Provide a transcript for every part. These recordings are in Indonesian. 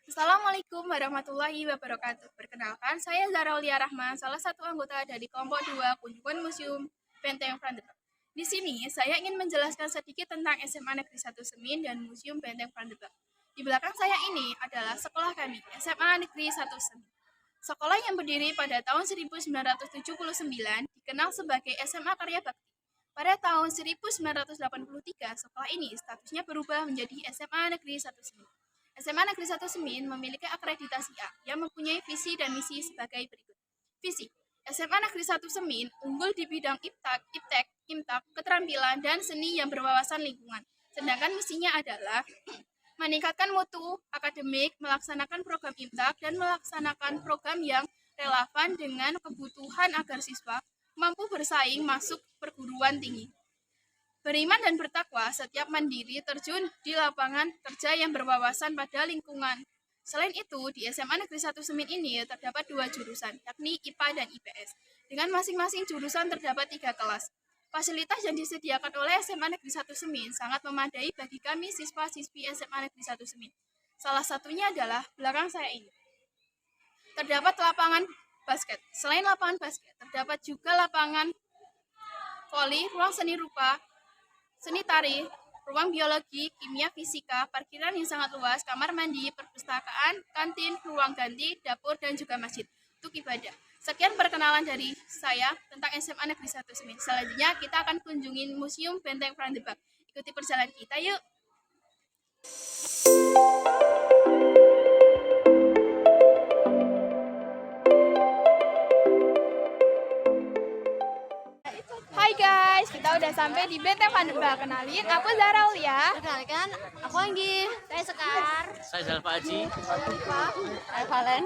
Assalamualaikum warahmatullahi wabarakatuh. Perkenalkan, saya Zara Aulia Rahman, salah satu anggota dari kelompok 2 Kunjungan Museum Benteng Brandenburg. Di sini, saya ingin menjelaskan sedikit tentang SMA Negeri 1 Semin dan Museum Benteng Brandenburg. Di belakang saya ini adalah sekolah kami, SMA Negeri 1 Semin. Sekolah yang berdiri pada tahun 1979 dikenal sebagai SMA Karya Bakti. Pada tahun 1983, sekolah ini statusnya berubah menjadi SMA Negeri 1 Semin. SMA Negeri 1 Semin memiliki akreditasi A yang mempunyai visi dan misi sebagai berikut. Visi: SMA Negeri 1 Semin unggul di bidang IPTEK, IMTAK, keterampilan, dan seni yang berwawasan lingkungan. Sedangkan misinya adalah meningkatkan mutu akademik, melaksanakan program IMTAK, dan melaksanakan program yang relevan dengan kebutuhan agar siswa mampu bersaing masuk perguruan tinggi. Beriman dan bertakwa, setiap mandiri terjun di lapangan kerja yang berwawasan pada lingkungan. Selain itu, di SMA Negeri 1 Semin ini terdapat 2 jurusan, yakni IPA dan IPS. Dengan masing-masing jurusan terdapat 3 kelas. Fasilitas yang disediakan oleh SMA Negeri 1 Semin sangat memadai bagi kami siswa-siswi SMA Negeri 1 Semin. Salah satunya adalah belakang saya ini. Terdapat lapangan basket. Selain lapangan basket, terdapat juga lapangan voli, ruang seni rupa, seni tari, ruang biologi, kimia, fisika, parkiran yang sangat luas, kamar mandi, perpustakaan, kantin, ruang ganti, dapur, dan juga masjid untuk ibadah. Sekian perkenalan dari saya tentang SMA Negeri 1 Semin. Selanjutnya kita akan kunjungi Museum Benteng Brandenburg. Ikuti perjalanan kita yuk! Hai guys, kita udah sampai di Benteng Brandenburg. Kenalin, aku Zara Aulia. Perkenalkan, aku Anggi. Saya Sekar. Saya Zalfa Aji. Saya Valen.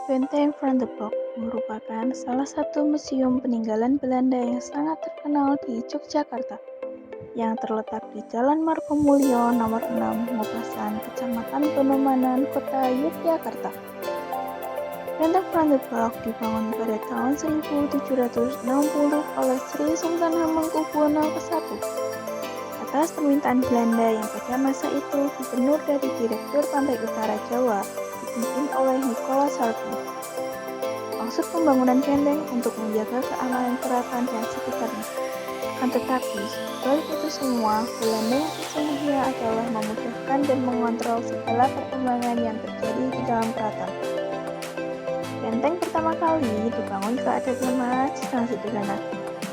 Benteng Brandenburg merupakan salah satu museum peninggalan Belanda yang sangat terkenal di Yogyakarta, yang terletak di Jalan Margomulyo nomor 6, Ngobasan, Kecamatan Bonomanan, Kota Yogyakarta. Benteng Brandenburg dibangun pada tahun 1760 oleh Sri Sultan Hamengkubuwono I atas permintaan Belanda yang pada masa itu gubernur dari Direktur Pantai Utara Jawa dipimpin oleh Nicholas Hartmann. Maksud pembangunan benteng untuk menjaga keamanan keraton dan sekitarnya. Akan tetapi, balik itu semua, Belanda yang sesungguhnya adalah memudahkan dan mengontrol segala perkembangan yang terjadi di dalam keraton. Benteng pertama kali dibangun seadanya sangat sederhana.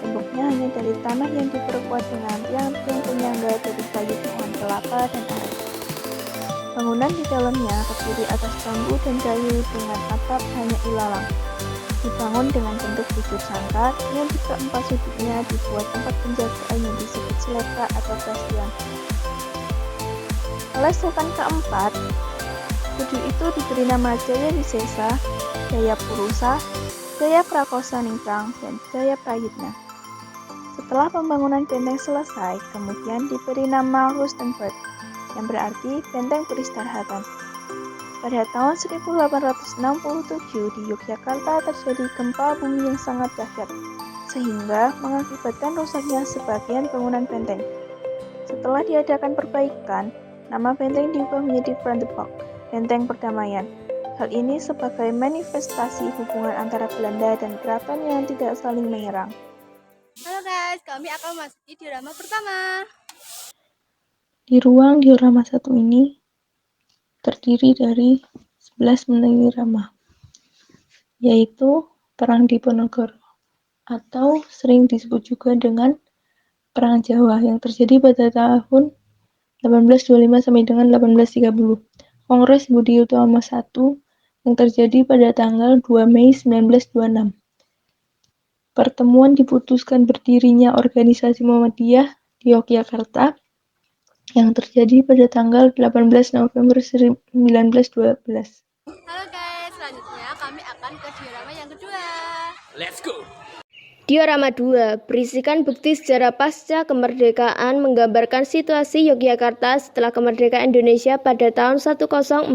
Temboknya hanya dari tanah yang diperkuat dengan tiang-tiang penyangga dari kayu pohon kelapa dan aren. Bangunan di dalamnya terdiri atas bambu dan kayu dengan atap hanya ilalang. Dibangun dengan bentuk bujur sangkar yang di keempat sudutnya dibuat tempat penjagaan yang disebut seleka atau bastion. Oleh Sultan keempat, sudut itu diberi nama Jaya Wisesa, Jaya Purusa, Jaya Prakosa Ningkrang, dan Jaya Prayitna. Setelah pembangunan benteng selesai, kemudian diberi nama Rustenburg, yang berarti benteng peristirahatan. Pada tahun 1867 di Yogyakarta terjadi gempa bumi yang sangat dahsyat, sehingga mengakibatkan rusaknya sebagian bangunan benteng. Setelah diadakan perbaikan, nama benteng diubah menjadi Brandenburg, Benteng Perdamaian. Hal ini sebagai manifestasi hubungan antara Belanda dan keraton yang tidak saling menyerang. Halo guys, kami akan memasuki diorama pertama. Di ruang diorama 1 ini terdiri dari 11 diorama, yaitu Perang Diponegoro atau sering disebut juga dengan Perang Jawa yang terjadi pada tahun 1825 sampai dengan 1830. Kongres Budi Utomo I yang terjadi pada tanggal 2 Mei 1926. Pertemuan diputuskan berdirinya organisasi Muhammadiyah di Yogyakarta yang terjadi pada tanggal 18 November 1912. Halo guys, selanjutnya kami akan ke diorama yang kedua. Let's go! Diorama 2 berisikan bukti sejarah pasca kemerdekaan, menggambarkan situasi Yogyakarta setelah kemerdekaan Indonesia pada tahun 1045,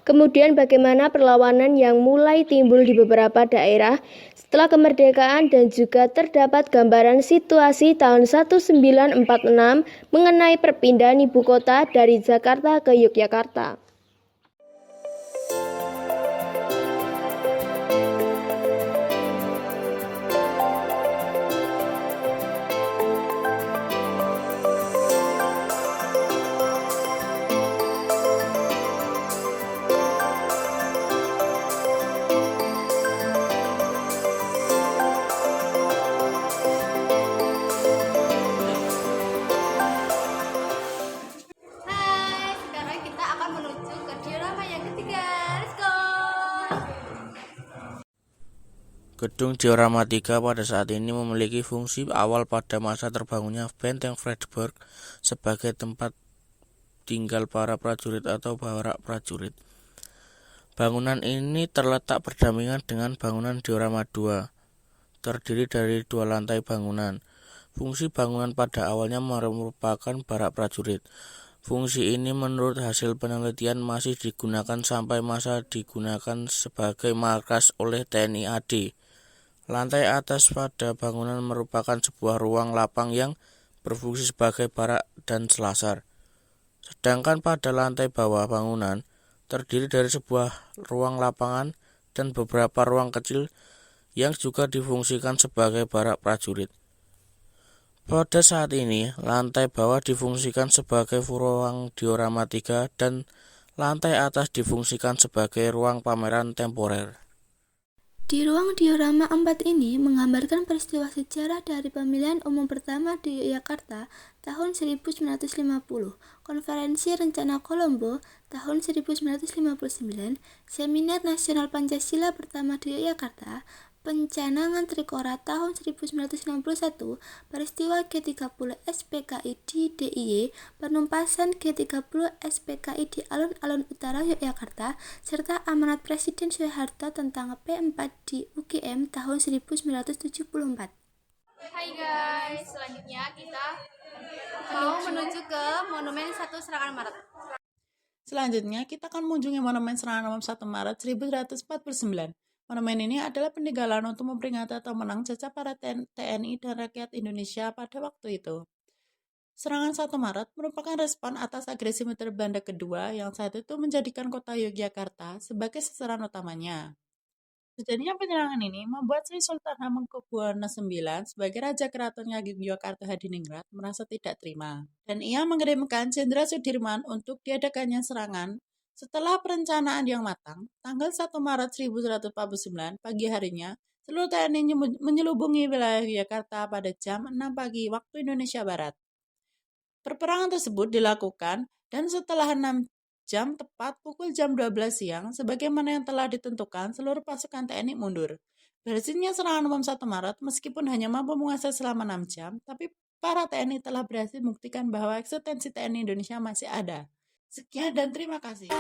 kemudian bagaimana perlawanan yang mulai timbul di beberapa daerah setelah kemerdekaan dan juga terdapat gambaran situasi tahun 1946 mengenai perpindahan ibu kota dari Jakarta ke Yogyakarta. Hai, sekarang kita akan menuju ke diorama yang ketiga. Let's go. Gedung Diorama 3 pada saat ini memiliki fungsi awal pada masa terbangunnya Benteng Fredericksburg sebagai tempat tinggal para prajurit atau barak prajurit. Bangunan ini terletak berdampingan dengan bangunan Diorama 2, terdiri dari 2 lantai bangunan. Fungsi bangunan pada awalnya merupakan barak prajurit. Fungsi ini menurut hasil penelitian masih digunakan sampai masa digunakan sebagai markas oleh TNI AD. Lantai atas pada bangunan merupakan sebuah ruang lapang yang berfungsi sebagai barak dan selasar. Sedangkan pada lantai bawah bangunan terdiri dari sebuah ruang lapangan dan beberapa ruang kecil yang juga difungsikan sebagai barak prajurit. Pada saat ini, lantai bawah difungsikan sebagai ruang diorama 3 dan lantai atas difungsikan sebagai ruang pameran temporer. Di ruang diorama 4 ini menggambarkan peristiwa sejarah dari pemilihan umum pertama di Yogyakarta tahun 1950, Konferensi Rencana Kolombo tahun 1959, Seminar Nasional Pancasila pertama di Yogyakarta, Pencanangan Trikora tahun 1961, peristiwa G30 SPKI di DIY, penumpasan G30 SPKI di alun-alun utara Yogyakarta, serta amanat Presiden Soeharto tentang P4 di UGM tahun 1974. Hai guys, selanjutnya kita Mau menuju ke Monumen 1 Serangan Maret. Selanjutnya, kita akan mengunjungi Monumen Serangan Umum 1 Maret 1949. Monumen ini adalah peninggalan untuk memperingati atau menang jajah para TNI dan rakyat Indonesia pada waktu itu. Serangan 1 Maret merupakan respon atas agresi militer Belanda kedua yang saat itu menjadikan kota Yogyakarta sebagai sasaran utamanya. Terjadinya penyerangan ini membuat Sri Sultan Hamengkubuwono IX sebagai Raja Keraton Yogyakarta Hadiningrat merasa tidak terima, dan ia mengirimkan Jenderal Sudirman untuk diadakannya serangan. Setelah perencanaan yang matang, tanggal 1 Maret 1949 pagi harinya, seluruh TNI menyelubungi wilayah Yogyakarta pada jam 6 pagi waktu Indonesia Barat. Perperangan tersebut dilakukan dan setelah 6 jam tepat pukul jam 12 siang, sebagaimana yang telah ditentukan, seluruh pasukan TNI mundur. Berhasilnya serangan umum 1 Maret meskipun hanya mampu menguasai selama 6 jam, tapi para TNI telah berhasil membuktikan bahwa eksistensi TNI Indonesia masih ada. Sekian dan terima kasih.